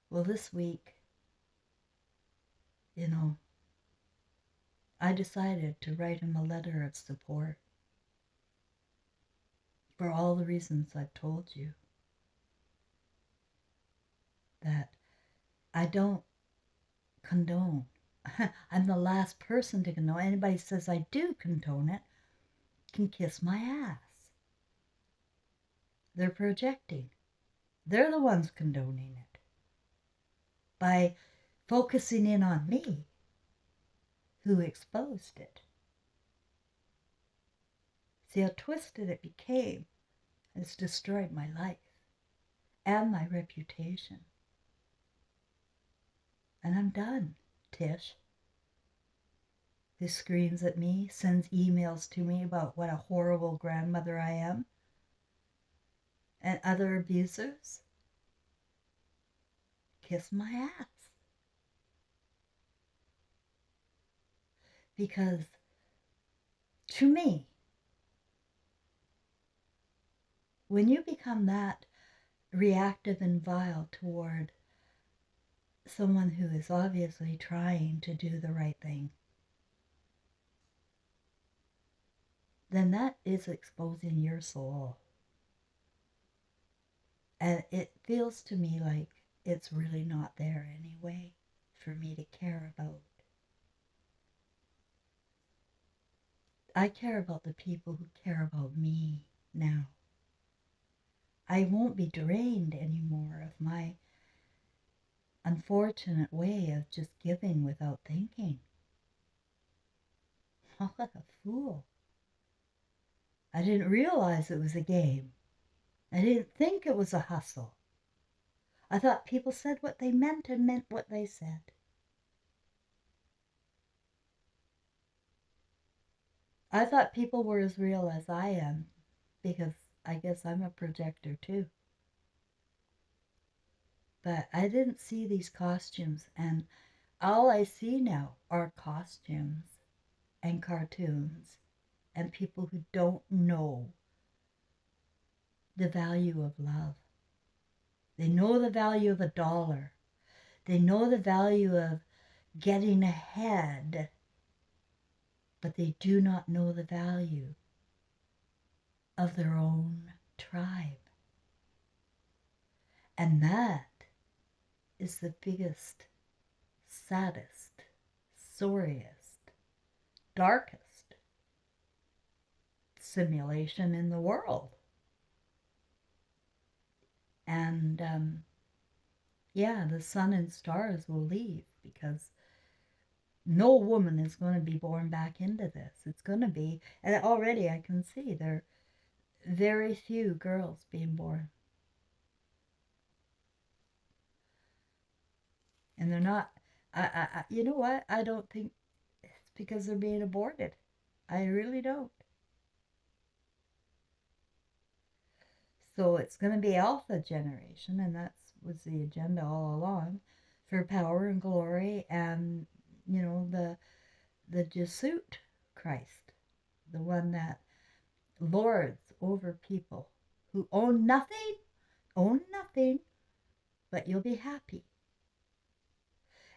Well, this week, I decided to write him a letter of support for all the reasons I've told you. That I don't condone. I'm the last person to condone. Anybody says I do condone it can kiss my ass. They're projecting. They're the ones condoning it by focusing in on me, who exposed it. See how twisted it became. It's destroyed my life and my reputation. And I'm done, Tish, who screams at me, sends emails to me about what a horrible grandmother I am, and other abusers. Kiss my ass. Because to me, when you become that reactive and vile toward someone who is obviously trying to do the right thing, then that is exposing your soul. And it feels to me like it's really not there anyway for me to care about. I care about the people who care about me now. I won't be drained anymore of my unfortunate way of just giving without thinking. Oh, what a fool. I didn't realize it was a game. I didn't think it was a hustle. I thought people said what they meant and meant what they said. I thought people were as real as I am, because I guess I'm a projector too. But I didn't see these costumes, and all I see now are costumes and cartoons and people who don't know the value of love. They know the value of $1. They know the value of getting ahead, but they do not know the value of their own tribe. And that is the biggest, saddest, sorriest, darkest simulation in the world. And the sun and stars will leave, because no woman is going to be born back into this. It's going to be, and already I can see there are very few girls being born. And they're not, you know what? I don't think it's because they're being aborted. I really don't. So it's going to be alpha generation, and that was the agenda all along, for power and glory, and the Jesuit Christ, the one that lords over people who own nothing, but you'll be happy.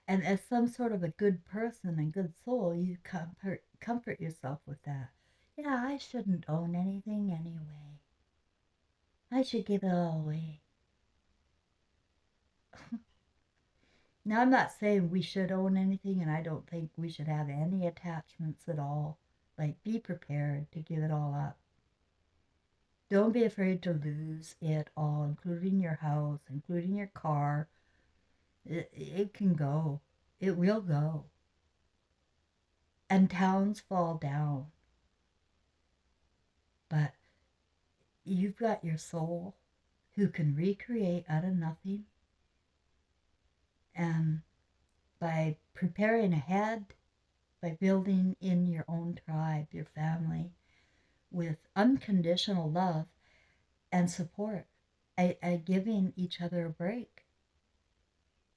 And as some sort of a good person and good soul, you comfort yourself with that. Yeah, I shouldn't own anything anyway. I should give it all away. Now, I'm not saying we should own anything, and I don't think we should have any attachments at all. Like, be prepared to give it all up. Don't be afraid to lose it all, including your house, including your car. It can go. It will go. and towns fall down. But you've got your soul who can recreate out of nothing. And by preparing ahead, by building in your own tribe, your family, with unconditional love and support, giving each other a break.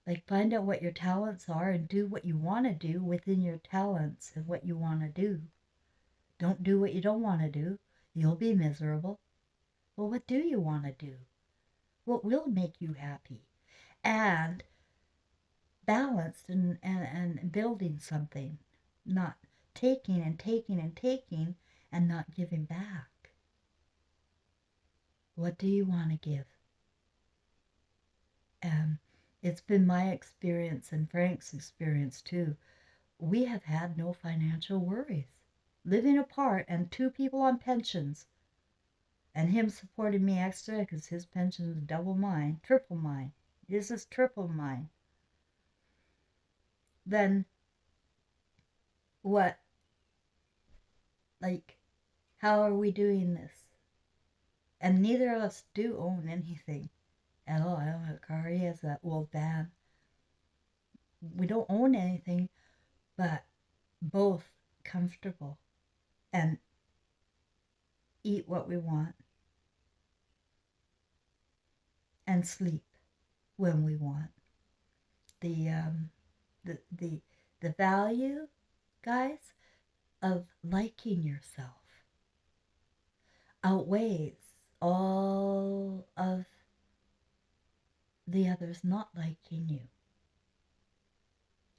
Like, find out what your talents are and do what you want to do within your talents and what you want to do. Don't do what you don't want to do. You'll be miserable. Well, what do you want to do? What will make you happy? And balanced and building something, not taking and taking and taking and not giving back. What do you want to give? And it's been my experience and Frank's experience too. We have had no financial worries. Living apart and two people on pensions, and him supporting me extra because his pension is double mine, triple mine. This is triple mine. Then what? Like, how are we doing this? And neither of us do own anything at all. I don't have a car. He has that old van. We don't own anything, but both comfortable and eat what we want and sleep when we want. The the value, guys, of liking yourself outweighs all of the others not liking you.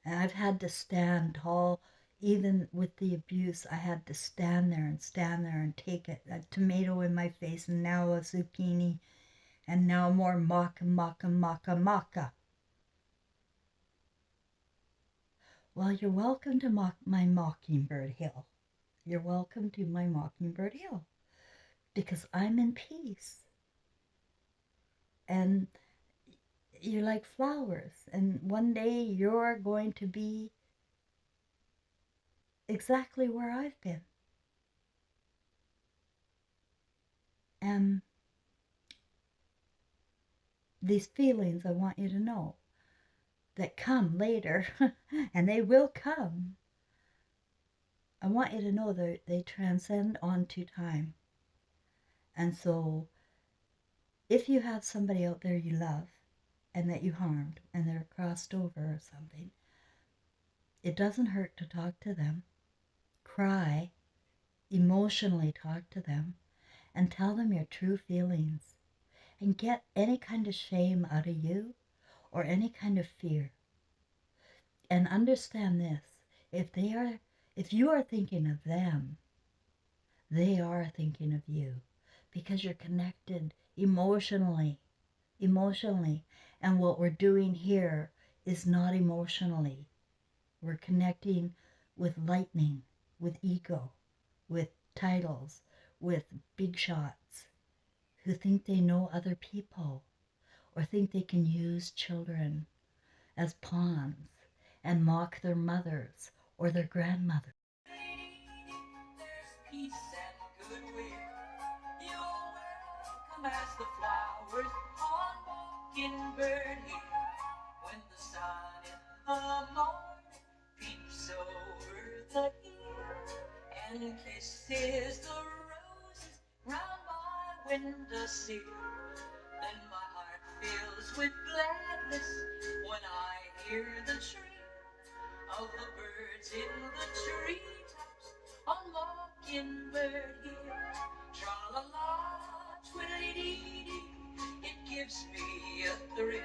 And I've had to stand tall, even with the abuse. I had to stand there and take it, a tomato in my face, and now a zucchini, and now more maca. Well, you're welcome to my Mockingbird Hill. You're welcome to my Mockingbird Hill, because I'm in peace. And you're like flowers, and one day you're going to be exactly where I've been. And these feelings, I want you to know, that come later, and they will come, I want you to know that they transcend onto time. And so, if you have somebody out there you love and that you harmed and they're crossed over or something, it doesn't hurt to talk to them, cry, emotionally talk to them, and tell them your true feelings, and get any kind of shame out of you or any kind of fear. And understand this, if you are thinking of them, they are thinking of you, because you're connected emotionally. And what we're doing here is not emotionally. We're connecting with lightning, with ego, with titles, with big shots who think they know other people or think they can use children as pawns and mock their mothers or their grandmothers. There's peace and goodwill. You're welcome as the flowers on Mockingbird Hill. When the sun in the morning peeps over the hill and kisses the roses round my windowsill, then my heart fills with gladness when I hear the trill of the birds in the treetops on Mockingbird Hill. Tra-la-la, twiddly-dee-dee, it gives me a thrill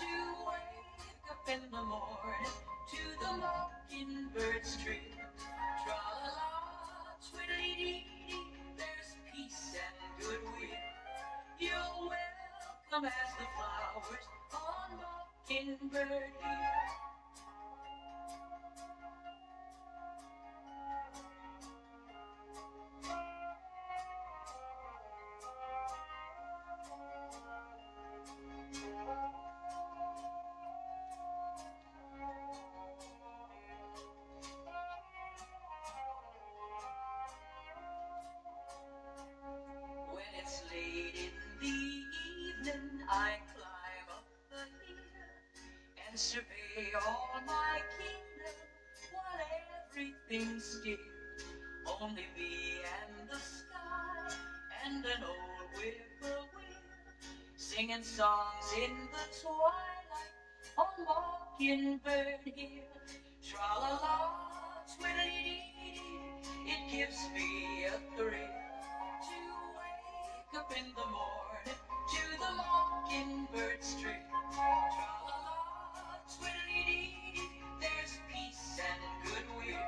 to wake up in the morning to the mockingbird's trill. Tra-la-la, twiddly-dee-dee, there's peace and goodwill. You're welcome as the flowers on Mockingbird Hill. my kingdom while everything's still. Only me and the sky and an old whippoorwill singing songs in the twilight on Mockingbird Hill. Tra-la-la, twiddly-dee, it gives me a thrill to wake up in the morning to the mockingbird's trill. Tra-la-la, twiddly-dee, there's peace and goodwill.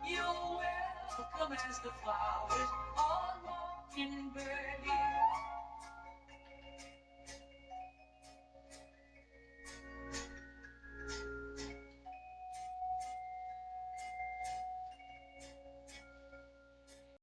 You're welcome as the flowers on Mockingbird Hill.